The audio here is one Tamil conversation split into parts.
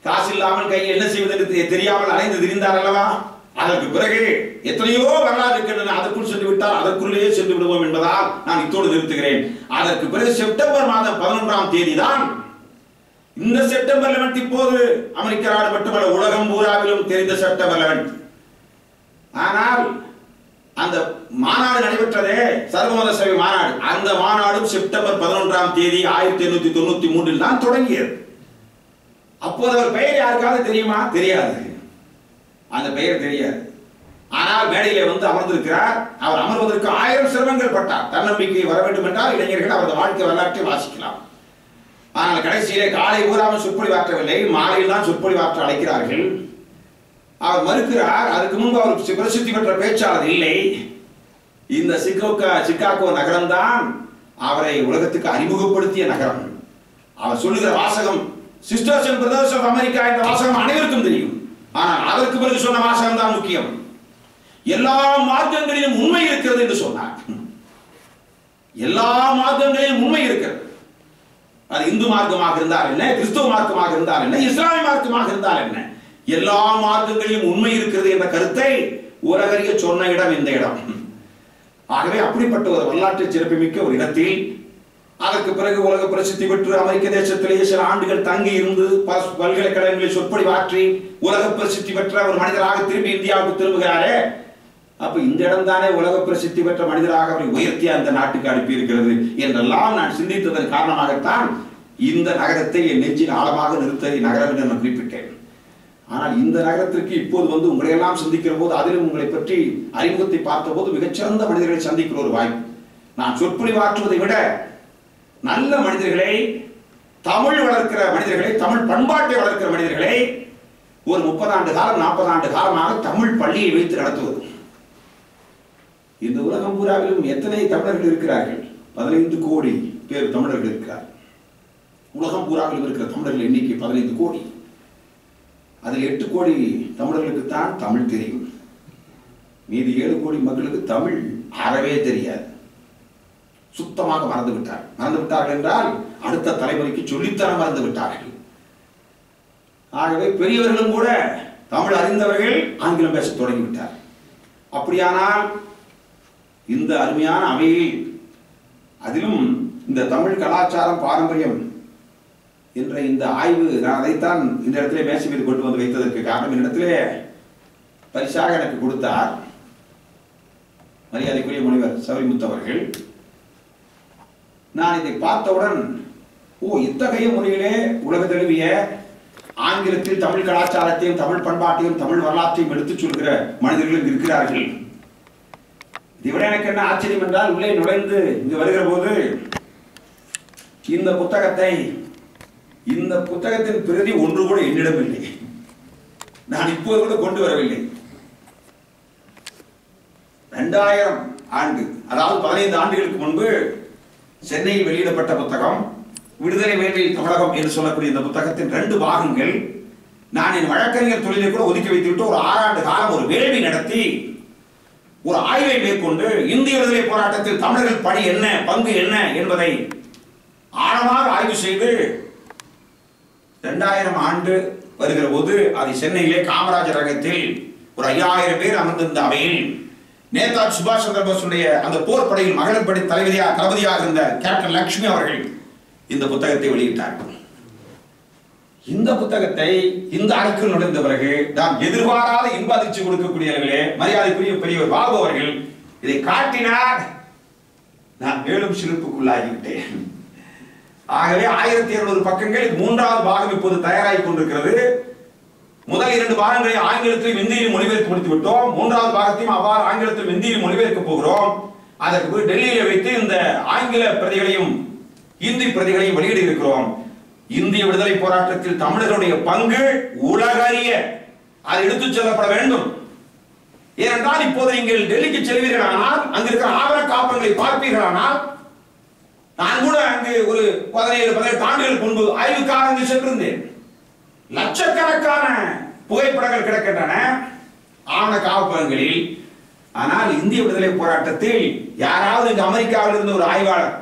காசு இல்லாமல் கையில் என்ன செய்வது என்று தெரியாமல் அலைந்து திரிந்தார் அல்லவா? அதற்கு பிறகு எத்தனையோ வரலாறு இருக்கின்றன. அதற்குள் சென்று விட்டால் அதற்குள்ளேயே சென்று விடுவோம் என்பதால் நான் இத்தோடு நிறுத்துகிறேன். அதற்கு பிறகு செப்டம்பர் மாதம் 11ஆம் தேதி தான் இந்த செப்டம்பர் 11 இப்போது அமெரிக்க நாடு மட்டுமல்ல உலகம் பூராவிலும் தெரிந்த செப்டம்பர் 11. ஆனால் அந்த மாநாடு நடைபெற்றதே சர்வமத சபை மாநாடு. அந்த மாநாடும் செப்டம்பர் 11ஆம் தேதி 1893 தான் தொடங்கியது. அப்போது அவர் பெயர் யாருக்காவது தெரியுமா? தெரியாது. அந்த பெயர் தெரியாது. ஆனால் மேடையிலே வந்து அமர்ந்திருக்கிறார். அவர் அமர்வதற்கு 1000 சிரமங்கள் பட்டார். தன்னம்பிக்கை வர வேண்டும் என்றால் இளைஞர்கள் அவரது வாழ்க்கை வரலாற்றை வாசிக்கலாம். ஆனால் கடைசியிலே காலை ஊராமல் சொற்பொழிவாற்றவில்லை, மாலையில் தான் சொற்பொழிவாற்ற அழைக்கிறார்கள். அவர் மறுக்கிறார். அதுக்கு முன்பு அவர் பிரசித்தி பெற்ற பேச்சாளர் இல்லை. இந்த சிகாகோ நகரம் தான் அவரை உலகத்துக்கு அறிமுகப்படுத்திய நகரம். அவர் சொல்லுகிற வாசகம் sisters and brothers of America என்ற வாசகம் அனைவருக்கும் தெரியும். ஆனால் அதற்கு பிறகு சொன்ன வாசகம் தான் முக்கியம். எல்லா மார்க்கங்களிலும் உண்மை இருக்கிறது என்று சொன்னார். எல்லா மார்க்கங்களிலும் உண்மை இருக்கிறது. அது இந்து மார்க்கமாக இருந்தால் என்ன, கிறிஸ்துவ மார்க்கமாக இருந்தால் என்ன, இஸ்லாமிய மார்க்கமாக இருந்தால் என்ன, எல்லா மார்க்கங்களிலும் உண்மை இருக்கிறது என்ற கருத்தை உலகறிய சொன்ன இடம் இந்த இடம். ஆகவே அப்படிப்பட்ட ஒரு வரலாற்று சிறப்புமிக்க ஒரு இடத்தில் அதற்கு பிறகு உலக பிரசித்தி பெற்று அமெரிக்க தேசத்திலேயே சில ஆண்டுகள் தங்கி இருந்து பல்கலைக்கழகங்களில் சொற்பொழிவாற்றி உலக பிரசித்தி பெற்ற ஒரு மனிதராக திரும்பி இந்தியாவுக்கு திரும்புகிறாரே, அப்ப இந்த இடம் தானே உலக பிரசித்தி பெற்ற மனிதராக அவரை உயர்த்தி அந்த நாட்டுக்கு அனுப்பி இருக்கிறது என்றெல்லாம் நான் சிந்தித்ததன் காரணமாகத்தான் இந்த நகரத்தை என் நெஞ்சின் ஆழமாக நிறுத்த நகரம் என்று நான் குறிப்பிட்டேன். ஆனால் இந்த நகரத்திற்கு இப்போது வந்து உங்களை எல்லாம் சந்திக்கிற போது, அதிலும் உங்களை பற்றி அறிமுகத்தை பார்த்த போது மிகச்சிறந்த மனிதர்களை சந்திக்கிற ஒரு வாய்ப்பு. நான் சொற்பொழிவாற்றுவதை விட நல்ல மனிதர்களை, தமிழ் வளர்க்கிற மனிதர்களை, தமிழ் பண்பாட்டை வளர்க்கிற மனிதர்களை ஒரு 30 ஆண்டு காலம் 40 ஆண்டு காலமாக தமிழ் பள்ளியை வைத்து நடத்துவது. இந்த உலகம் பூராவிலும் எத்தனை தமிழர்கள் இருக்கிறார்கள்? 15 கோடி பேர் தமிழர்கள் இருக்கிறார். உலகம் பூராவிலும் இருக்கிற தமிழர்கள் எண்ணிக்கை 15 கோடி. அதில் 8 கோடி தமிழர்களுக்கு தான் தமிழ் தெரியும். மீதி 7 கோடி மக்களுக்கு தமிழ் அறவே தெரியாது. சுத்தமாக மறந்து விட்டார்கள் என்றால் அடுத்த தலைமுறைக்கு சொல்லித்தர மறந்து விட்டார்கள். ஆகவே பெரியவர்களும் கூட தமிழ் அறிந்தவர்கள் ஆங்கிலம் பேச தொடங்கிவிட்டார். அப்படியானால் இந்த அருமையான அவையில், அதிலும் இந்த தமிழ் கலாச்சாரம் பாரம்பரியம் என்ற இந்த ஆய்வு, நான் அதைத்தான் இந்த இடத்திலே மேசை மீது கொண்டு வந்து வைத்ததற்கு காரணம், இந்த இடத்திலே பரிசாக எனக்கு கொடுத்தார் மரியாதைக்குரிய முனைவர் சபரிமுத்து அவர்கள். நான் இதை பார்த்தவுடன், இத்தகைய முறையிலே உலக தழுவிய ஆங்கிலத்தில் தமிழ் கலாச்சாரத்தையும் தமிழ் பண்பாட்டையும் தமிழ் வரலாற்றையும் எடுத்துச் சொல்கிற மனிதர்களும் இருக்கிறார்கள். இதை விட எனக்கு என்ன ஆச்சரியம் என்றால், உள்ளே நுழைந்து இங்கு வருகிற போது இந்த புத்தகத்தின் பிரதி ஒன்று கூட என்னிடம் இல்லை. நான் இப்போது கூட கொண்டு வரவில்லை. 2000 ஆண்டு, அதாவது 15 ஆண்டுகளுக்கு முன்பு சென்னையில் வெளியிடப்பட்ட புத்தகம் விடுதலை வேண்டியில் தமிழகம் என்று சொல்லக்கூடிய இந்த புத்தகத்தின் 2 பாகங்கள் நான் என் வழக்கறிஞர் தொழிலை கூட ஒதுக்கி வைத்துவிட்டு ஒரு 6 ஆண்டு காலம் ஒரு வேள்வி நடத்தி ஒரு ஆய்வை மேற்கொண்டு இந்திய விடுதலை போராட்டத்தில் தமிழர்கள் பணி என்ன, பங்கு என்ன என்பதை ஆழமாக ஆய்வு செய்து 2000 ஆண்டு வருகிற போது அதை சென்னையிலே காமராஜர் அரங்கத்தில் ஒரு 5000 பேர் அமர்ந்திருந்த அவையில் நேதாஜி சுபாஷ் சந்திர போஸுடைய அந்த போர் படையில் மகளிர் படை தளபதியாக இருந்த கேப்டன் லட்சுமி அவர்கள் இந்த புத்தகத்தை வெளியிட்டார்கள். இந்த புத்தகத்தை இந்த அறைக்குள் நுழைந்த பிறகு நாம் எதிர்பாராத இன்ப அதிர்ச்சி கொடுக்கக்கூடியவர்களே மரியாதைக்குரிய பெரியவர் பாபு அவர்கள் இதை காட்டினார். நான் மேலும் சிரிப்புக்குள்ளாகிவிட்டேன். ஆகவே 1200 பக்கங்கள், 3வது பாகம் இப்போது தயாராகி கொண்டிருக்கிறது. முதல் 2 பாகங்களை ஆங்கிலத்தில் இந்தியில் மொழிபெயர்த்து முடித்து விட்டோம். 3வது பாகத்தையும் அவ்வாறு ஆங்கிலத்தில் இந்தியில் மொழிபெயர்க்க போகிறோம். அதற்கு டெல்லியில வைத்து இந்த ஆங்கில பிரதிகளையும் இந்தி பிரதிகளையும் வெளியிட இருக்கிறோம். இந்திய விடுதலை போராட்டத்தில் தமிழர்களுடைய பங்கு உலகறிய அது எடுத்துச் செல்லப்பட வேண்டும். ஏனென்றால் இப்போது நீங்கள் டெல்லிக்கு செல்வீர்களானால், அங்கிருக்கிற ஆவண காப்பங்களை பார்ப்பீர்களானால், நான் கூட அங்கு ஒரு 17-18 ஆண்டுகளுக்கு முன்பு ஆய்வுக்காக அங்கு சென்றிருந்தேன். லட்சக்கணக்கான புகைப்படங்கள் கிடக்கின்றன ஆவண காப்பகங்களில். ஆனால் இந்திய விடுதலை போராட்டத்தில் யாராவது இந்த அமெரிக்காவில் இருந்து ஒரு ஆய்வாளர்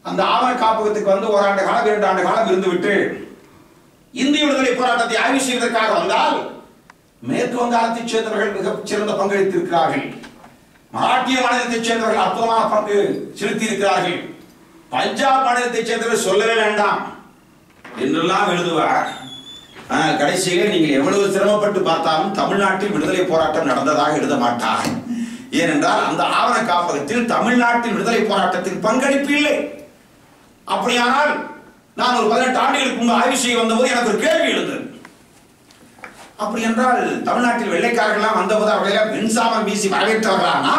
அந்த ஆவண காப்பகத்துக்கு வந்து 1 ஆண்டு காலம் 2 ஆண்டு காலம் இருந்துவிட்டு இந்திய விடுதலை போராட்டத்தை ஆய்வு செய்வதற்காக வந்தால் மேற்கு வங்காளத்தைச் சேர்ந்தவர்கள் மிகச் சிறந்த பங்களித்திருக்கிறார்கள். மராட்டிய மாநிலத்தைச் சேர்ந்தவர்கள் அற்புதமான பங்கு செலுத்தியிருக்கிறார்கள். பஞ்சாப் மாநிலத்தைச் சேர்ந்தவர்கள் சொல்லவே வேண்டாம் என்றெல்லாம் எழுதுவார். கடைசியிலே நீங்கள் எவ்வளவு சிரமப்பட்டு பார்த்தாலும் தமிழ்நாட்டில் விடுதலை போராட்டம் நடந்ததாக எழுத மாட்டார். ஏனென்றால் அந்த ஆவண காப்பகத்தில் தமிழ்நாட்டின் விடுதலை போராட்டத்தின் பங்களிப்பு இல்லை. அப்படியானால் நான் ஒரு 18 ஆண்டுகளுக்கு முன்பு ஆய்வு செய்ய வந்தபோது எனக்கு ஒரு கேள்வி எழுந்தது. அப்படி என்றால் தமிழ்நாட்டில் வெள்ளைக்காரர்கள்லாம் வந்தபோது அவர்களெல்லாம் வெண்சாமம் வீசி வரவேற்றவர்களா?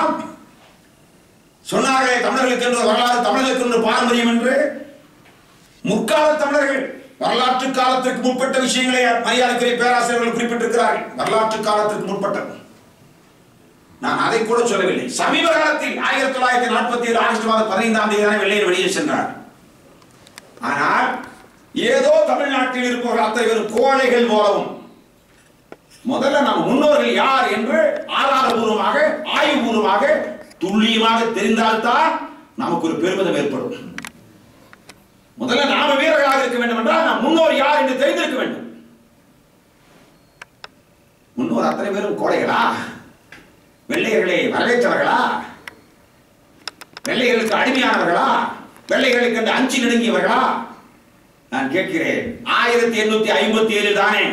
சொன்னார்களே தமிழர்களுக்கு என்று வரலாறு, தமிழர்களுக்கு என்று பாரம்பரியம் என்று. முற்கால தமிழர்கள் வரலாற்று காலத்திற்கு முற்பட்ட விஷயங்களை மரியாதைக்குரிய பேராசிரியர்கள் குறிப்பிட்டிருக்கிறார்கள். வரலாற்று காலத்திற்கு முற்பட்ட நான் அதை கூட சொல்லவில்லை. சமீப காலத்தில் 1947 ஆகஸ்ட் மாதம் 15ஆம் தேதி தான் வெள்ளையர் வெளியே சென்றார். ஆனால் ஏதோ தமிழ்நாட்டில் இருப்பவர்கள் அத்தனை பேரும் கோழைகள் போலவும் முதல்ல நம் முன்னோர்கள் யார் என்று ஆதாரபூர்வமாக ஆய்வுபூர்வமாக துல்லியமாக தெரிந்தால்தான் நமக்கு ஒரு பெருமிதம் ஏற்படும். முதல்ல நாம வீரர்களாக இருக்க வேண்டும் என்றால் நம் முன்னோர் யார் என்று தெரிந்திருக்க வேண்டும். முன்னோர் அத்தனை பேரும் கோழைகளா? வெள்ளையர்களை வரவேற்றவர்களா? வெள்ளையர்களுக்கு அடிமையானவர்களா? வெள்ளைகளுக்கு என்று அஞ்சி நடுங்கியவர்களா? நான் கேட்கிறேன். 1857 தானே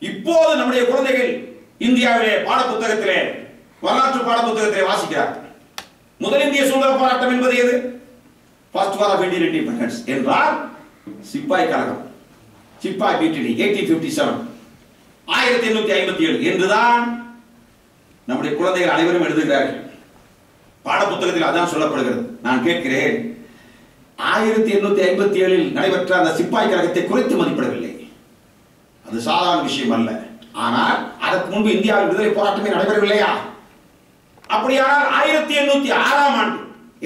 இப்போது நம்முடைய குழந்தைகள் இந்தியாவிலே பாடப்புத்தகத்திலே வரலாற்று பாடப்புத்தகத்திலே வாசிக்கிறார். முதல் இந்திய சுதந்திர போராட்டம் என்பது எது? First war of Indian independence என்றால் சிப்பாய் கழகம், சிப்பாய் பிடிடி 1857 1857 என்றுதான் நம்முடைய குழந்தைகள் அனைவரும் எழுதுகிறார்கள். பாடப்புத்தகத்தில் அதான் சொல்லப்படுகிறது. நான் கேட்கிறேன், 1857 நடைபெற்ற அந்த சிப்பாய் கழகத்தை குறைத்து மதிப்பிடவில்லை. அது சாதாரண விஷயம் அல்ல. ஆனால் அதற்கு முன்பு இந்தியாவில் விடுதலை போராட்டமே நடைபெறவில்லையா? அப்படியானால் 1806ஆம் ஆண்டு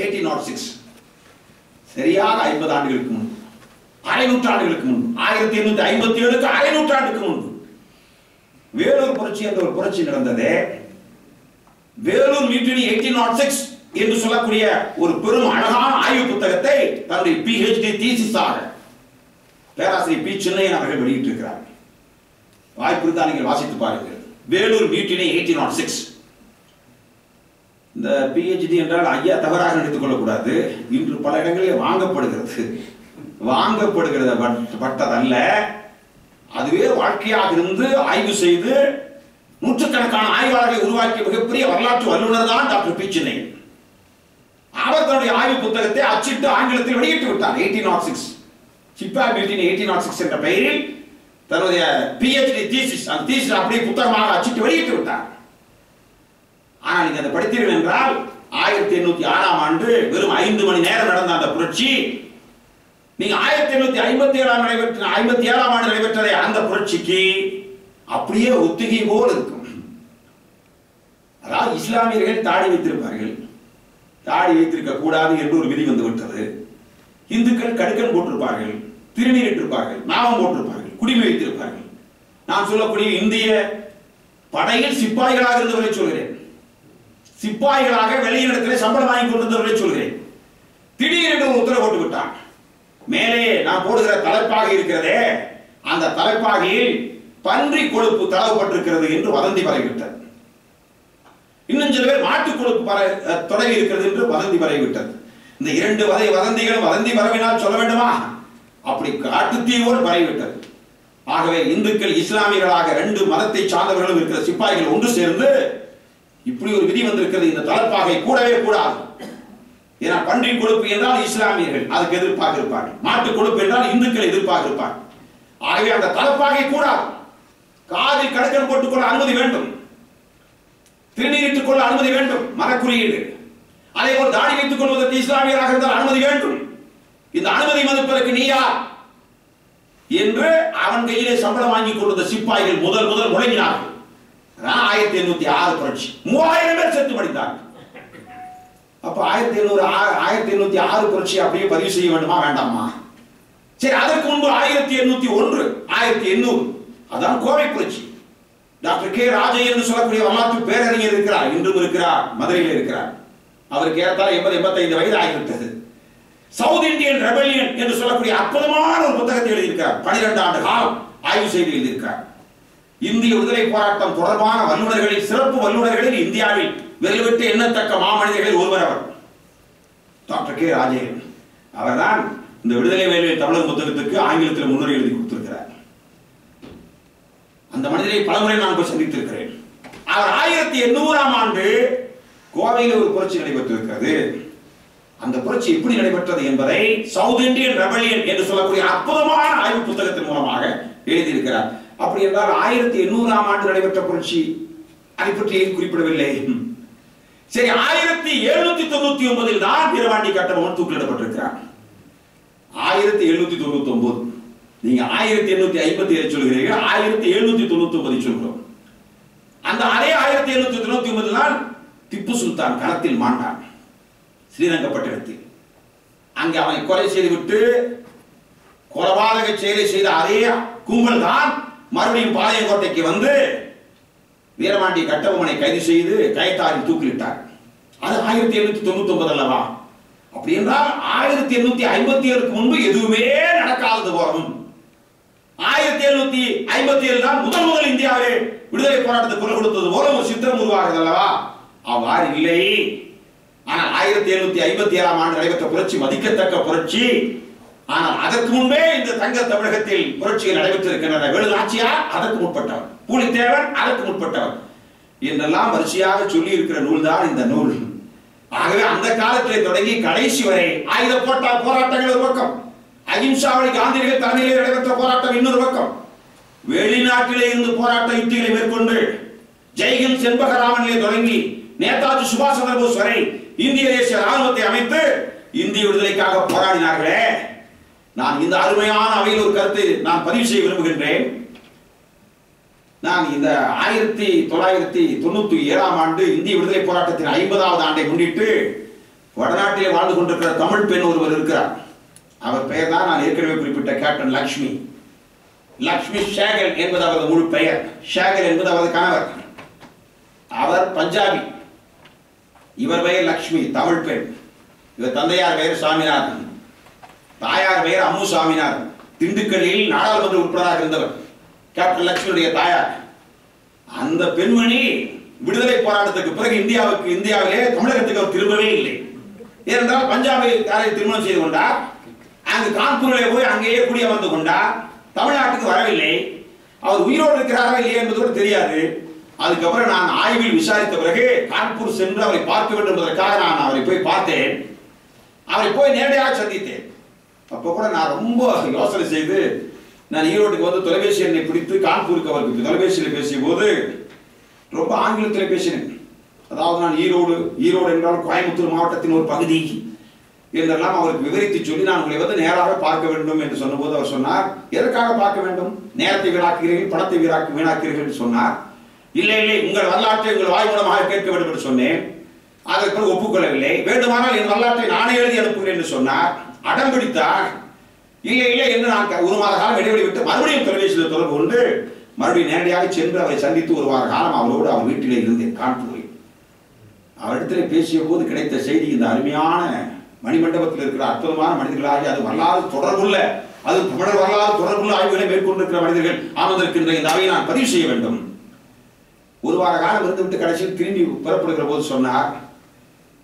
1806 சரியாக 50 ஆண்டுகளுக்கு முன்பு, அரை நூற்றாண்டுகளுக்கு முன்பு, 1857க்கு அரை நூற்றாண்டுக்கு முன்பு வேலூர் புரட்சி என்ற ஒரு புரட்சி நடந்தது. வேலூர் மியூட்டினி 1806 என்று சொல்லக்கூடிய ஒரு பெரும் அழகான ஆய்வு புத்தகத்தை தன்னுடைய PhD தீசிஸாக பேராசிரியர் பி. சின்னையன் அவர்கள் வெளியிட்டிருக்கிறார். வாய்ப்பு இருந்தால் நீங்கள் வாசித்து பாருங்கள். வேலூர் மியூட்டினி 1806. இந்த PhD என்றால் ஐயா தவறாக நினைத்துக் கொள்ளக்கூடாது. இன்று பல இடங்களில் வாங்கப்படுகிறது பட்டதல்ல. அதுவே வாழ்க்கையாக இருந்து ஆய்வு செய்து நூற்றுக்கணக்கான ஆய்வாளர்களை உருவாக்கிய மிகப்பெரிய வரலாற்று வல்லுநர் தான் டாக்டர் பி. சின்னையன். அவர் தன்னுடைய ஆய்வு புத்தகத்தை அச்சிட்டு ஆங்கிலத்தில் வெளியிட்டு விட்டார். 1806 சிப்பாய் மியூட்டினி 1806 என்ற பெயரில் தன்னுடைய PhD தீசிஸ், அந்த தீசிஸ் அப்படியே புத்தகமாக அச்சிட்டு வெளியிட்டு விட்டார். ஆனால் நீங்க அதை படித்தீர்கள் என்றால் 1806ஆம் ஆண்டு வெறும் 5 மணி நேரம் நடந்த அந்த புரட்சி, நீங்க 1857ஆம் ஆண்டு நடைபெற்ற அந்த புரட்சிக்கு அப்படியே ஒத்திகை போல் இருக்கும். அதாவது இஸ்லாமியர்கள் தாடி வைத்திருப்பார்கள், தாடி வைத்திருக்க கூடாது என்று ஒரு விதி வந்து விட்டது. இந்துக்கள் கடுக்கன் போட்டிருப்பார்கள், திருநீரிட்டிருப்பார்கள், நாமம் போட்டிருப்பார்கள், குடிமை வைத்திருப்பார்கள். நான் சொல்லக்கூடிய இந்திய படையில் சிப்பாய்களாக இருந்தவர்களை சொல்கிறேன், சிப்பாய்களாக வெளியிடத்திலே சம்பளம் வாங்கி கொண்டிருந்தவர்களை சொல்கிறேன். திடீரென்று ஒரு உத்தரவு போட்டு விட்டான். மேலே நான் போடுகிற தலைப்பாகை இருக்கிறதே, அந்த தலைப்பாகையில் பன்றி கொழுப்பு தடவப்பட்டிருக்கிறது என்று வதந்தி பரவிவிட்டது. இன்னும் சில பேர் மாட்டு கொழுப்பு தொடங்கி இருக்கிறது என்று வதந்தி பரவிவிட்டது. இந்த 2 வதந்திகளும் வதந்தி பரவினால் சொல்ல வேண்டுமா? அப்படி காட்டுத்தீவோடு பரவிவிட்டது. ஆகவே இந்துக்கள் இஸ்லாமியர்களாக 2 மதத்தை சார்ந்தவர்களும் இருக்கிற சிப்பாய்கள் ஒன்று சேர்ந்து இப்படி ஒரு விதி வந்திருக்கிறது, இந்த தலைப்பாகை கூடவே கூடாது. ஏன்னா பன்றி கொழுப்பு என்றால் இஸ்லாமியர்கள் அதுக்கு எதிர்ப்பாக இருப்பார்கள், மாட்டு கொழுப்பு என்றால் இந்துக்கள் எதிர்ப்பாக இருப்பார்கள். ஆகவே அந்த தலைப்பாகை கூடாது. காதில் கடுக்கன் போட்டுக்கொள்ள அனுமதி வேண்டும், திருநீரிட்டுக் கொள்ள அனுமதி வேண்டும், மதக்குறியீடு. அதே போல் தாடி வைத்துக் கொள்வதற்கு இஸ்லாமியராக இருந்தால் அனுமதி வேண்டும். இந்த அனுமதி மறுப்பதற்கு நீ யார் என்று அவன் கையிலே சம்பளம் வாங்கி கொண்டிருந்த சிப்பாய்கள் முதல் முழங்கினார்கள். 1806 புரட்சி 3000 பேர் செத்து படித்தார்கள். அப்ப 1806 புரட்சி அப்படியே பதிவு செய்ய வேண்டுமா வேண்டாமா? சரி, அதற்கு முன்பு 1801 1800 அதான் கோவை புரட்சி. Doctor K. ராஜையர் என்று சொல்லக்கூடிய வரலாற்று பேரறிஞர் இருக்கிறார், இன்றும் இருக்கிறார், மதுரையில் இருக்கிறார். அவருக்கு ஏறத்தாழ 80-85 வயது ஆகிவிட்டது. சவுத் இந்தியன் ரெபல்லியன் என்று சொல்லக்கூடிய அற்புதமான ஒரு புத்தகத்தை எழுதியிருக்கிறார். 12 ஆண்டு காலம் ஆய்வு செய்து எழுதியிருக்கிறார். இந்திய விடுதலை போராட்டம் தொடர்பான வல்லுநர்களில், சிறப்பு வல்லுநர்களில் இந்தியாவில் விரல்விட்டு எண்ணத்தக்க மாமனிதர்களில் ஒருவர் அவர். டாக்டர் கே ராஜேந்திரன் அவர்தான் இந்த விடுதலை வேள்வி தமிழர் புத்தகத்துக்கு ஆங்கிலத்தில் முன்னுரை எழுதி கொடுத்திருக்கிறார். அந்த மனிதரை பலமுறை நான் போய் சந்தித்திருக்கிறேன். அவர் 1800ஆம் ஆண்டு கோவையில் ஒரு புரட்சி நடைபெற்றிருக்கிறது. அந்த புரட்சி எப்படி நடைபெற்றது என்பதை சவுத் இந்தியன் ரெபல்லியன் என்று சொல்லக்கூடிய அற்புதமான ஆய்வு புத்தகத்தின் மூலமாக எழுதியிருக்கிறார். அப்படி என்றால் 1800ஆம் ஆண்டு நடைபெற்ற புரட்சி அதை பற்றி குறிப்பிடவில்லை. சரி, 1799 தான் வீரபாண்டி கட்டபொம்மன் தூக்கிலிடப்பட்டிருக்கிறார். 1799 நீங்க 1857 சொல்கிறீர்கள், 1799 சொல்கிறோம். அந்த அதே 1799 தான் திப்பு சுல்தான் களத்தில் மாண்டான் ஸ்ரீரங்கப்பட்டினத்தில். அங்கே அவனை கொலை செய்துவிட்டு கொலபாதக செயலை செய்த அதே கும்பல் தான் மறுபடியும் பாளையங்கோட்டைக்கு வந்து வீரபாண்டி கட்டபொம்மனை கைது செய்து கயத்தாரில் தூக்கிலிட்டார். அது 1799 அல்லவா? அப்படி என்றால் 1857க்கு முன்பு எதுவுமே நடக்காதது போலவும் 1757 தான் முதல் இந்தியாவிலே விடுதலை போராட்டத்தை குரல் கொடுத்தது போல ஒரு சித்திரம் உருவாகுது அல்லவா? அவ்வாறு இல்லை. ஆனால் 1757ஆம் ஆண்டு நடைபெற்ற புரட்சி மதிக்கத்தக்க புரட்சி. ஆனால் அதற்கு முன்பே இந்த தங்க தமிழகத்தில் புரட்சிகள் நடைபெற்றிருக்கின்றன. வேலுநாச்சியார் அதற்கு முற்பட்டவர், பூலித்தேவன் அதற்கு முற்பட்டவர் என்றெல்லாம் வரிசையாக சொல்லி இருக்கிற நூல் தான் இந்த நூல். ஆகவே அந்த காலத்திலே தொடங்கி கடைசி வரை ஆயுத போராட்டங்கள் ஒரு பக்கம், அகிம்சா வழி காந்தியடிகள் தலைமையிலே நடைபெற்ற போராட்டம் இன்னொரு பக்கம், வெளிநாட்டிலே இருந்து போராட்ட யுக்திகளை மேற்கொண்டு ஜெய்ஹிந்த் செண்பகராமனிலே தொடங்கி நேதாஜி சுபாஷ் சந்திர போஸ் வரை இந்திய தேசிய ராணுவத்தை அமைத்து இந்திய விடுதலைக்காக போராடினார்களே. நான் இந்த அருமையான அவையில் ஒரு கருத்தை நான் பதிவு செய்ய விரும்புகின்றேன். நான் இந்த 1997ஆம் ஆண்டு இந்திய விடுதலை போராட்டத்தின் 50வது ஆண்டை முன்னிட்டு வடநாட்டிலே வாழ்ந்து கொண்டிருக்கிற தமிழ் பெண் ஒருவர் இருக்கிறார். அவர் பெயர் தான் நான் ஏற்கனவே குறிப்பிட்ட கேப்டன் லக்ஷ்மி. லக்ஷ்மி ஷேகல் என்பது அவரது முழு பெயர். ஷேகல் என்பது அவரது கணவர். அவர் பஞ்சாபி. இவர் பெயர் லக்ஷ்மி, தமிழ் பெண். இவர் தந்தையார் பெயர் சாமிநாதன், தாயார் பெயர் அம்மு சாமிநாதன். திண்டுக்கல்லில் நாடாளுமன்ற உறுப்பினராக இருந்தவர் கேப்டன் லட்சுமியுடைய தாயார். அந்த பெண்மணி விடுதலை போராட்டத்துக்கு பிறகு இந்தியாவிலே தமிழகத்துக்கு அவர் திரும்பவே இல்லை. ஏனென்றால் பஞ்சாபில் திருமணம் செய்து கொண்டார். அங்கு கான்பூரிலே போய் அங்கேயே குடியமர்ந்து கொண்டார். தமிழ்நாட்டுக்கு வரவில்லை. அவர் உயிரோடு இருக்கிறாரா இல்லையா என்பது கூட தெரியாது. அதுக்கப்புறம் நான் ஆய்வில் விசாரித்த பிறகு கான்பூர் சென்று அவரை பார்க்க வேண்டும் என்பதற்காக நான் அவரை போய் பார்த்தேன். அவரை போய் நேரடியாக சந்தித்தேன். அப்போ கூட நான் ரொம்ப யோசனை செய்து நான் ஈரோட்டுக்கு வந்து தொலைபேசி எண்ணை பிடித்து கான்பூருக்கு அவருக்கு தொலைபேசியில் பேசிய போது ரொம்ப ஆங்கிலத்தில் பேசினேன். அதாவது நான் ஈரோடு என்றால் கோயம்புத்தூர் மாவட்டத்தின் ஒரு பகுதி என்றெல்லாம் அவருக்கு விவரித்து சொல்லி நான் உங்களை வந்து நேராக பார்க்க வேண்டும் என்று சொன்னபோது அவர் சொன்னார், எதற்காக பார்க்க வேண்டும்? நேரத்தை வீணாக்குகிறீர்கள், பணத்தை வீணாக்குகிறீர்கள் என்று சொன்னார். இல்லை இல்லை, உங்கள் வரலாற்றை உங்கள் வாய் மூலமாக கேட்க வேண்டும் என்று சொன்னேன். அதற்கு ஒப்புக்கொள்ளவில்லை. வேண்டுமானால் என் வரலாற்றை நானே எழுதி அனுப்புகிறேன் என்று சொன்னார். அடம் பிடித்தார். இல்லை இல்லை என்று நான் ஒரு மாத காலம் இடைவெளி விட்டு மறுபடியும் தொலைபேசியில் தொடர்பு கொண்டு மறுபடியும் நேரடியாக சென்று அவரை சந்தித்து ஒரு வார காலம் அவரோடு அவர் வீட்டிலே இருந்தேன் கான்பூரில். அவரிடத்தில் பேசிய போது கிடைத்த செய்தி, இந்த அருமையான மணிமண்டபத்தில் இருக்கிற அற்புதமான மனிதர்களாகி அது வரலாறு தொடர்புள்ள, அது தமிழர் வரலாறு தொடர்புள்ள ஆய்வுகளை மேற்கொண்டிருக்கிற மனிதர்கள் ஆனதற்கின்ற இந்த அவையை நான் பதிவு செய்ய வேண்டும். ஒரு வார காலம் இருந்துவிட்டு கடைசியில் திரும்பி புறப்படுகிற போது சொன்னார்,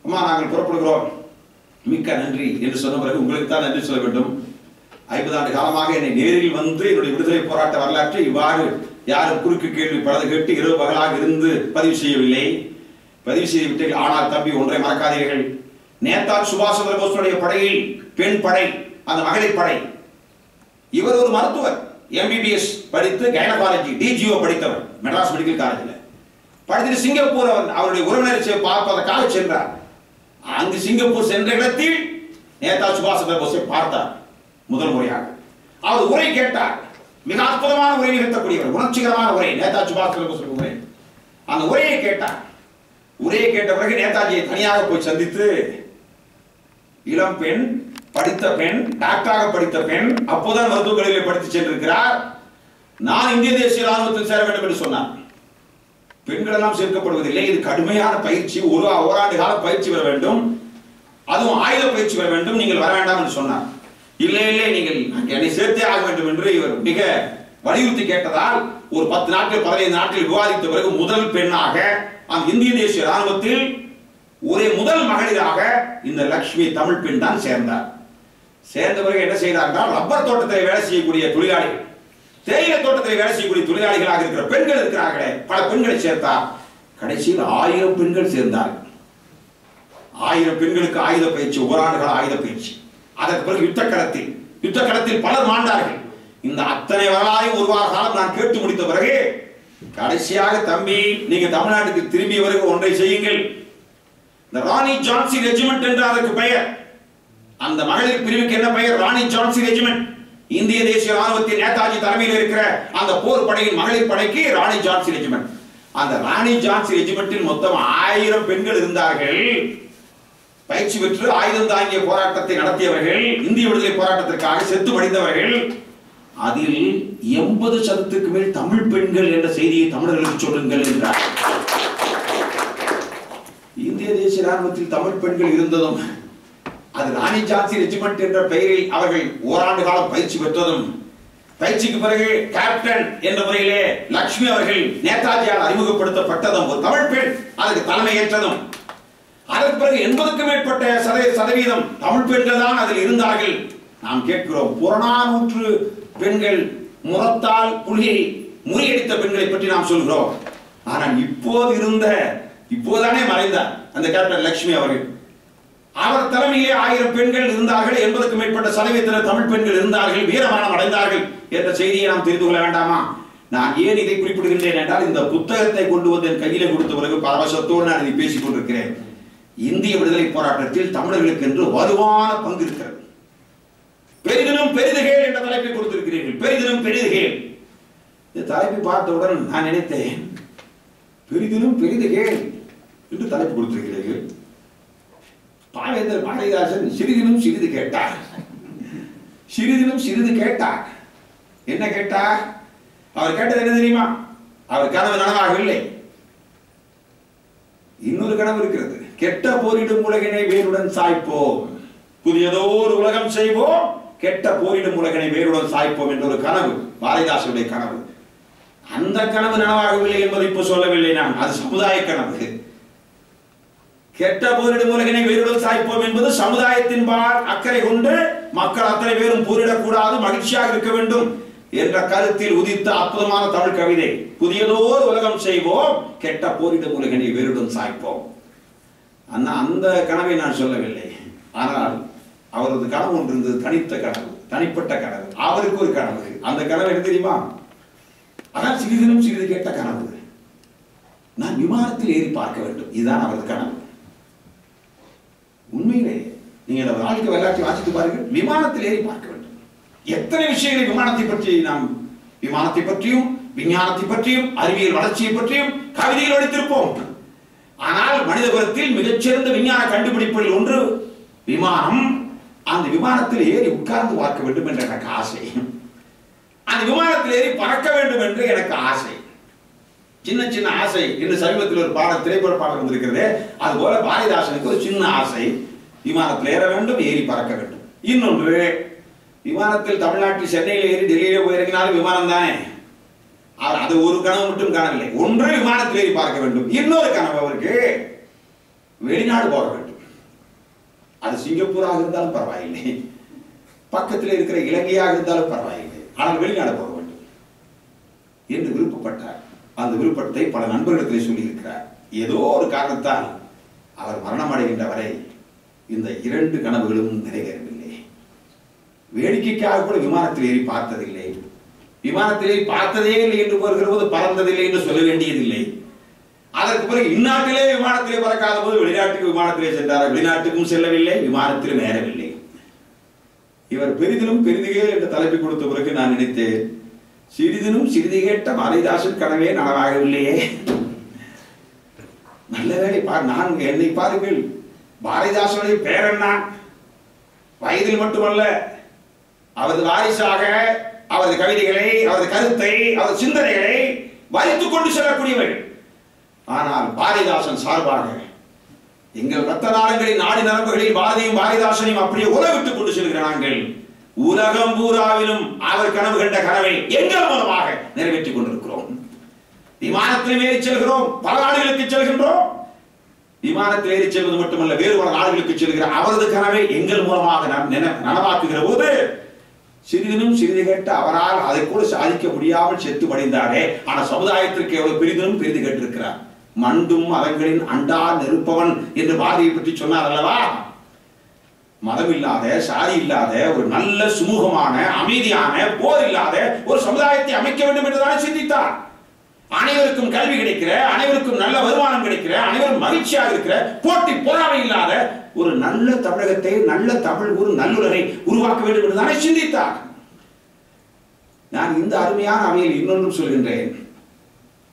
அம்மா நாங்கள் புறப்படுகிறோம், மிக்க நன்றி என்று சொன்ன பிறகு உங்களுக்கு தான் நன்றி சொல்ல வேண்டும். 50 ஆண்டு காலமாக என்னை நேரில் வந்து என்னுடைய விடுதலை போராட்ட வரலாற்றை இவ்வாறு யாரும் குறுக்கு கேள்வி பலது கேட்டு இரவு பகலாக இருந்து பதிவு செய்யவில்லை. பதிவு செய்து விட்டீர்கள். ஆனால் தம்பி ஒன்றை மறக்காதீர்கள், நேதாஜி சுபாஷ் சந்திர போஸுடைய படையில் பெண் படை, அந்த மகளிர் படை, இவர் ஒரு மருத்துவர், MBBS படித்து கைனகாலஜி DGO படித்தவர் மெட்ராஸ் மெடிக்கல் காலேஜில் படித்துட்டு சிங்கப்பூர் அவருடைய உறவினரை பார்ப்பதற்காக சென்றார். அங்கு சிங்கப்பூர் சென்ற இடத்தில் நேதாஜி சுபாஷ் சந்திர போஸை பார்த்தார் முதல் முறையாக. அவர் உரை கேட்டார். மிக அற்புதமான உரை நிகழ்த்தக்கூடியவர், உணர்ச்சிகரமான உரை, நேதாஜி சுபாஷ் சந்திர போஸ் உரை. அந்த உரையை கேட்டார். உரையை கேட்ட பிறகு நேதாஜியை தனியாக போய் சந்தித்து, இளம் பெண், படித்த பெண், டாக்டராக படித்த பெண், அப்போதான் மருத்துவக் கல்லூரியில் படித்து சென்றிருக்கிறார், நான் இந்திய தேசிய ராணுவத்தில் சேர வேண்டும் என்று சொன்னார். பெண்கள் எல்லாம் சேர்க்கப்படுவதில்லை, இது கடுமையான பயிற்சி, ஓராண்டு கால பயிற்சி பெற வேண்டும். அதுவும் ஆயுத பயிற்சி பெற வேண்டும், நீங்கள் வர வேண்டாம் என்று சொன்னார். இல்லை இல்லை, நீங்கள் என்னை சேர்த்தே ஆக வேண்டும் என்று இவர் மிக வலியுறுத்தி கேட்டதால் ஒரு 10 நாட்கள் 15 நாட்கள் விவாதித்த பிறகு முதல் பெண்ணாக அந்த இந்திய தேசிய ராணுவத்தில் ஒரே முதல் மகளிராக இந்த லட்சுமி தமிழ் பெண் தான் சேர்ந்தார். சேர்ந்த பிறகு என்ன செய்தார்கள், ரப்பர் தோட்டத்தில் வேலை செய்யக்கூடிய தொழிலாளிகள், தேயிலை தோட்டத்தில் வேலை செய்யக்கூடிய தொழிலாளிகளாக இருக்கிற பெண்கள் இருக்கிறார்களே, பல பெண்களை சேர்த்தார். கடைசியில் 1000 பெண்கள் சேர்ந்தார்கள். 1000 பெண்களுக்கு ஆயுத பயிற்சி, ஓராண்டுகள் ஆயுத பயிற்சி. அதற்கு பிறகு யுத்த களத்தில் பலர் மாண்டார்கள். இந்த அத்தனை வரலாறையும் ஒரு வார காலம் நான் கேட்டு முடித்த பிறகு கடைசியாக, தம்பி நீங்க தமிழ்நாட்டுக்கு திரும்பிய பிறகு ஒன்றை செய்யுங்கள். இந்த ராணி ஜான்சி ரெஜிமெண்ட் என்று அதற்கு பெயர். அந்த மகளிர் பிரிவுக்கு என்ன பெயர்? ராணி ஜான்சி ரெஜிமெண்ட். இந்திய தேசிய ராணுவத்தின் நேதாஜி தலைமையில் இருக்கிற அந்த போர் படையின் மகளிர் படைக்கு ராணி ஜான்சி ரெஜிமெண்ட். அந்த ராணி ஜான்சி ரெஜிமெண்டில் மொத்தம் 1000 பெண்கள் இருந்தார்கள். பயிற்சி பெற்று ஆயுதம் தாங்கிய போராட்டத்தை நடத்தியவர்கள், இந்திய விடுதலை போராட்டத்திற்காக செத்து மடிந்தவர்கள். அதில் 80% மேல் தமிழ் பெண்கள் என்ற செய்தியை தமிழர்களுக்கு சொல்லுங்கள் என்றார். இந்திய தேசிய ராணுவத்தில் தமிழ் பெண்கள் இருந்ததும், அது ராணி ஜான்சி ரெஜிமெண்ட் என்ற பெயரில் அவர்கள் ஓராண்டு காலம் பயிற்சி பெற்றதும், பயிற்சிக்கு பிறகு கேப்டன் என்ற முறையிலே லட்சுமி அவர்கள் நேதாஜியால் அறிமுகப்படுத்தப்பட்டதும், ஒரு தமிழ் பெண் அதற்கு தலைமை ஏற்றதும், அதற்கு பிறகு 80க்கும் மேற்பட்ட சதவீதம் தமிழ் பெண்கள் தான் அதில் இருந்தார்கள். நாம் கேட்கிறோம், புறநானூற்று பெண்கள், முரத்தால் புலியை முறியடித்த பெண்களை பற்றி நாம் சொல்கிறோம். ஆனால் இப்போதானே மறைந்தார் அந்த கேப்டன் லட்சுமி அவர்கள். அவர் தலைமையிலே 1000 பெண்கள் இருந்தார்கள். 80க்கும் மேற்பட்ட சதவீதத்தில் தமிழ் பெண்கள் இருந்தார்கள், வீரமரணம் அடைந்தார்கள் என்ற செய்தியை நாம் தெரிந்து கொள்ள வேண்டாமா? நான் ஏன் இதை குறிப்பிடுகின்றேன் என்றால், இந்த புத்தகத்தை கொண்டு வந்து என் கையில கொடுத்த பிறகு பரவசத்தோடு நான் இதை பேசிக் கொண்டிருக்கிறேன். இந்திய விடுதலை போராட்டத்தில் தமிழர்களுக்கு என்று வலுவான பங்கு இருக்கிறது. பெரிதினும் பெரிதுகேள் என்ற தலைப்பை கொடுத்திருக்கிறீர்கள். பெரிதினும் பெரிதுகேள் இந்த தலைப்பை பார்த்தவுடன் நான் நினைத்தேன், பெரிதினும் பெரிதுகேள் என்று தலைப்பு கொடுத்திருக்கிறீர்கள். பாவேந்தர் பாரதிதாசன் சிறிதினும் சிறிது கேட்டார். சிறிதினும் சிறிது கேட்டார். என்ன கேட்டார்? அவர் கேட்டது என்ன தெரியுமா? அவர் கனவு நனவாகவில்லை. இன்னொரு கனவு இருக்கிறது. கெட்ட போரிடும் உலகினை வேருடன் சாய்ப்போம், புதியதோர் உலகம் செய்வோம், கெட்ட போரிடும் உலகினை வேருடன் சாய்ப்போம் என்ற ஒரு கனவு, பாரதிதாசனுடைய கனவு. அந்த கனவு நனவாகவில்லை என்பதை இப்ப சொல்லவில்லை நான், அது சமுதாய கனவு. கெட்ட போரிடும் உலகினை வேருடன் சாய்ப்போம் என்பது சமுதாயத்தின் அக்கறை கொண்டு மக்கள் அத்தனை பேரும் போரிடக்கூடாது, மகிழ்ச்சியாக இருக்க வேண்டும் என்ற கருத்தில் உதித்த அற்புதமான தமிழ் கவிதை. புதியதோர் உலகம் செய்வோம், கெட்ட போரிடும் உலகினை வேருடன் சாய்ப்போம். அந்த கனவை நான் சொல்லவில்லை. ஆனால் அவரது கனவு ஒன்று இருந்தது, தனித்த கனவு, தனிப்பட்ட கனவு. அவருக்கு ஒரு கனவு. அந்த கனவு என்ன தெரியுமா? ஆனால் சிறிதினும் சிறிது கேட்ட கனவு. நான் விமானத்தில் ஏறி பார்க்க வேண்டும், இதுதான் அவரது கனவு. உண்மையிலே நீங்க வாழ்க்கை வரலாற்றை வாசித்து பாருங்கள். விமானத்தில் ஏறி பார்க்க வேண்டும். எத்தனை விஷயங்களை விமானத்தை பற்றி நாம், விமானத்தை பற்றியும் விஞ்ஞானத்தை பற்றியும் அறிவியல் வளர்ச்சியை பற்றியும் கவிதையில் எடுத்திருப்போம். ஆனால் மனித குலத்தில் மிகச்சிறந்த விஞ்ஞான கண்டுபிடிப்புகளில் ஒன்று விமானம். அந்த விமானத்தில் ஏறி உட்கார்ந்து பார்க்க வேண்டும் என்று எனக்கு ஆசை. அந்த விமானத்தில் ஏறி பறக்க வேண்டும் என்று எனக்கு ஆசை. சின்ன சின்ன ஆசை. இன்று சமீபத்தில் ஒரு திரைப்பட பாடல் வந்திருக்கிறது. அது போல பாரதிதாசனுக்கு ஒரு சின்ன ஆசை, விமானத்தில் ஏற வேண்டும், ஏறி பறக்க வேண்டும். இன்னொன்று, விமானத்தில் தமிழ்நாட்டில் சென்னையில் ஏறி டெல்லியில போயிருக்கிறாலும் விமானம் தானே. அது ஒரு கனவு மட்டும் காணவில்லை. ஒன்று விமானத்தில் ஏறி பார்க்க வேண்டும். இன்னொரு கனவு அவருக்கு வெளிநாடு போக வேண்டும். அது சிங்கப்பூராக இருந்தாலும் பரவாயில்லை, பக்கத்தில் இருக்கிற இலங்கையாக இருந்தாலும் பரவாயில்லை, ஆனால் வெளிநாடு போக வேண்டும் என்று விருப்பப்பட்டார். அந்த விருப்பத்தை பல நண்பர்களிடத்தில் சொல்லியிருக்கிறார். ஏதோ ஒரு காரணத்தால் அவர் மரணம் அடைகின்ற வரை இந்த 2 கனவுகளும் நிறைவேறவில்லை. வேடிக்கைக்காக கூட விமானத்தில் ஏறி பார்த்ததில்லை. விமானத்திலே பார்த்ததே இல்லை என்று வருகிற போது பறந்ததில்லை என்று சொல்ல வேண்டியதில்லை. அதற்கு பிறகு இந்நாட்டிலே விமானத்திலே பறக்காத போது வெளிநாட்டுக்கு விமானத்திலே சென்றார். வெளிநாட்டுக்கும் செல்லவில்லை, விமானத்திலும் ஏறவில்லை. இவர் பெரிதினும் பெரிதுகேள் என்ற தலைப்பை கொடுத்த பிறகு நான் நினைத்தேன், சிறிதினும் சிறிது கேட்ட பாரதிதாசன் கனவே நனவாகவில்லையே. நல்ல வேலை நான் என்னை பாருங்கள், பாரதிதாசனுடைய பேரன் நான். வயதில் மட்டுமல்ல, அவரது வாரிசாக அவரது கவிதைகளை, அவரது கருத்தை, அவரது சிந்தனைகளை வலித்துக் கொண்டு செல்லக்கூடியவர்கள். ஆனால் பாரதிதாசன் சார்பாக எங்கள் ரத்த நாளங்களில் நாடி நரம்புகளில் பாரதியும் பாரதிதாசனையும் அப்படியே உலகிட்டுக் கொண்டு செல்கிற நாங்கள் உலகம் பூராவிலும் அவர் கனவு கண்ட கனவை எங்கள் மூலமாக நிறைவேற்றிக் கொண்டிருக்கிறோம். விமானத்தில் ஏறி செல்கிறோம், பல நாடுகளுக்கு செல்கின்றோம். விமானத்தில் ஏறி செல்வது மட்டுமல்ல, வேறு பல நாடுகளுக்கு செல்கிற அவரது கனவை எங்கள் மூலமாக நனவாக்குகிற போது சிறிதினும் சிறிது கேட்ட அவரால் அதை கூட சாதிக்க முடியாமல் செத்து படைந்தாரே. ஆனா சமுதாயத்திற்கு எவ்வளவு பெரிதினும் பெரிது கேட்டிருக்கிறார். மண்டும் மதங்களின் அண்டா நெருப்பவன் என்று பாரதியை பற்றி சொன்னார் அல்லவா? மதம் இல்லாத, சாதி இல்லாத ஒரு நல்ல சுமூகமான அமைதியான போர் இல்லாத ஒரு சமுதாயத்தை அமைக்க வேண்டும் என்றுதானே சிந்தித்தார். அனைவருக்கும் கல்வி கிடைக்கிற, அனைவருக்கும் நல்ல வருமானம் கிடைக்கிற, அனைவரும் மகிழ்ச்சியாக இருக்கிற, போட்டி பொறாமை இல்லாத ஒரு நல்ல தமிழகத்தை, நல்ல தமிழ் ஒரு நல்லுலகை உருவாக்க வேண்டும் என்றுதானே சிந்தித்தார். நான் இந்த அருமையான அவையில் இன்னொன்றும் சொல்கின்றேன்.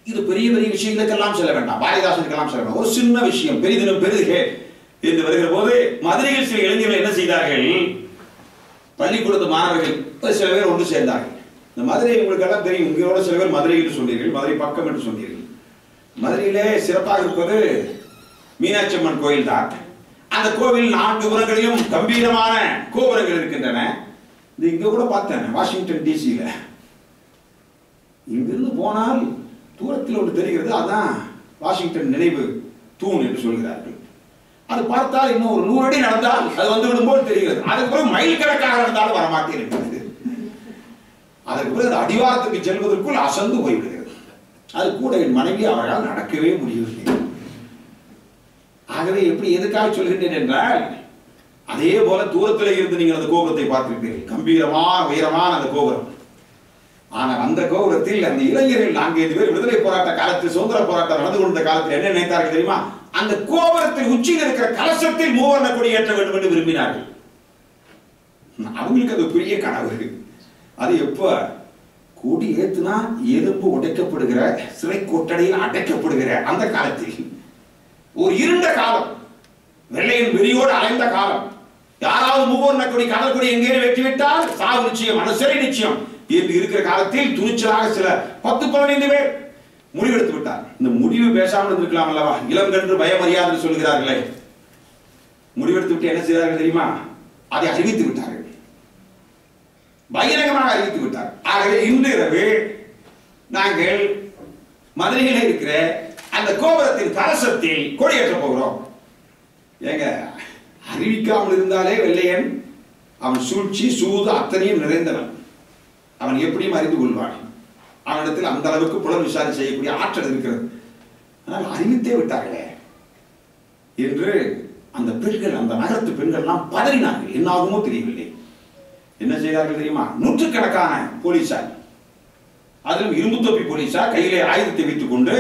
இது பெரிய பெரிய விஷயங்களுக்கெல்லாம் செல்ல வேண்டாம், பாரதிதாசனுக்கெல்லாம் செல்ல வேண்டாம். ஒரு சின்ன விஷயம் பெரிதினும் பெரிதுகே என்று வருகிற போது மதுரையில் சில இளைஞர்கள் என்ன செய்தார்கள்? பள்ளிக்கூடத்து மாணவர்கள் சில பேர் ஒன்று சேர்ந்தார்கள். இந்த மதுரை உங்களுக்கு எல்லாம் தெரியும். உங்களோட சில பேர் மதுரை என்று சொன்னீர்கள், மதுரை பக்கம் என்று சொன்னீர்கள். மதுரையிலே சிறப்பாக இருப்பது மீனாட்சி அம்மன் கோயில் தான். அந்த கோவில் 4 புறங்களிலும் கம்பீரமான கோபுரங்கள் இருக்கின்றன. இங்க கூட பார்த்தேன் வாஷிங்டன் டிசியில. இங்கிருந்து போனால் தூரத்தில் ஒன்று தெரிகிறது, அதான் வாஷிங்டன் நினைவு தூண் என்று சொல்கிறார்கள். அது பார்த்தால் இன்னும் ஒரு 100 அடி நடந்தால் அது வந்து விடும்போது தெரிகிறது. அதுக்கு பிறகு மைல் கணக்காக நடந்தாலும் வரமாட்டேன். அதற்கு பிறகு அடிவாரத்துக்கு செல்வதற்குள் அசந்து போய்விடுகிறது. அது கூட என் மனைவி அவரால் நடக்கவே முடியவில்லை. ஆகவே எப்படி எதுக்காக சொல்கின்றேன் என்றால், அதே போல தூரத்தில் இருந்து நீங்கள் அந்த கோபுரத்தை பார்த்திருப்பீர்கள். கம்பீரமான உயரமான அந்த கோபுரம். ஆனால் அந்த கோபுரத்தில் அந்த இளைஞர்கள் 4-5 பேர் விடுதலை போராட்ட காலத்தில், சுதந்திர போராட்டம் நடந்து கொண்ட காலத்தில் என்ன நினைத்தார்கள் தெரியுமா? அந்த கோபுரத்தில் உச்சியில் இருக்கிற கலசத்தில் மூவர்ண கொடி ஏற்ற வேண்டும் என்று விரும்பினார்கள். அவங்களுக்கு அது பெரிய கனவு. அது எப்ப கொடி ஏத்துனா எலும்பு உடைக்கப்படுகிற, சிறை கொட்டடையில் அடைக்கப்படுகிற அந்த காலத்தில், ஒரு இருண்ட காலம், வெள்ளையின் வெறியோடு அலைந்த காலம், யாராவது மூவர்ண கொடி கடல் கொடி எங்கே வெட்டிவிட்டால் சாவு நிச்சயம், அந்த சிறை நிச்சயம் என்று இருக்கிற காலத்தில் துணிச்சலாக சில 10-15 பேர் முடிவெடுத்து விட்டார். இந்த முடிவு பேசாமல் இருந்திருக்கலாம் அல்லவா? இளங்கன்று பயமறியாது சொல்கிறார்களே, முடிவெடுத்து விட்டு என்ன செய்தார்கள் தெரியுமா? அதை அறிவித்து விட்டார்கள், பகிரங்கமாக அறிவித்து விட்டார். ஆகவே இன்று இரவு நாங்கள் மதுரையில் இருக்கிற அந்த கோபுரத்தின் கலசத்தில் கொடியேற்ற போகிறோம். ஏங்க, அறிவிக்காமல் இருந்தாலே வெள்ளையன் அவன் சூழ்ச்சி சூது அத்தனையும் நிறைந்தவன். அவன் எப்படியும் அறிந்து கொள்வான். அவனிடத்தில் அந்த அளவுக்கு புலன் விசாரணை செய்யக்கூடிய ஆற்றல் இருக்கிறது. ஆனால் அறிவித்தே விட்டார்களே என்று அந்த பெண்கள், அந்த நகரத்து பெண்கள்லாம் பதறினார்கள். என்ன ஆகுமோ தெரியவில்லை. என்ன செய்தார்கள் தெரியுமா? நூற்றுக்கணக்கான போலீசார், அதிலும் இரும்பு தொப்பி போலீசார் கையிலே ஆயுதத்தை வைத்துக் கொண்டு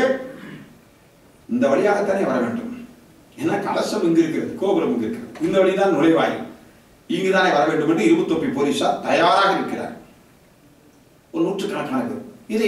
இந்த வழியாகத்தானே வர வேண்டும். ஏன்னா கலசம் இங்கு இருக்கிறது, கோபுரம் இங்கு இருக்கிறது, இந்த வழிதான் நுழைவாயில், இங்குதானே வர வேண்டும் என்று இரும்பு தொப்பி போலீசார் தயாராக இருக்கிறார். ஒரு நூற்றுக்கணக்கான பேர். இதை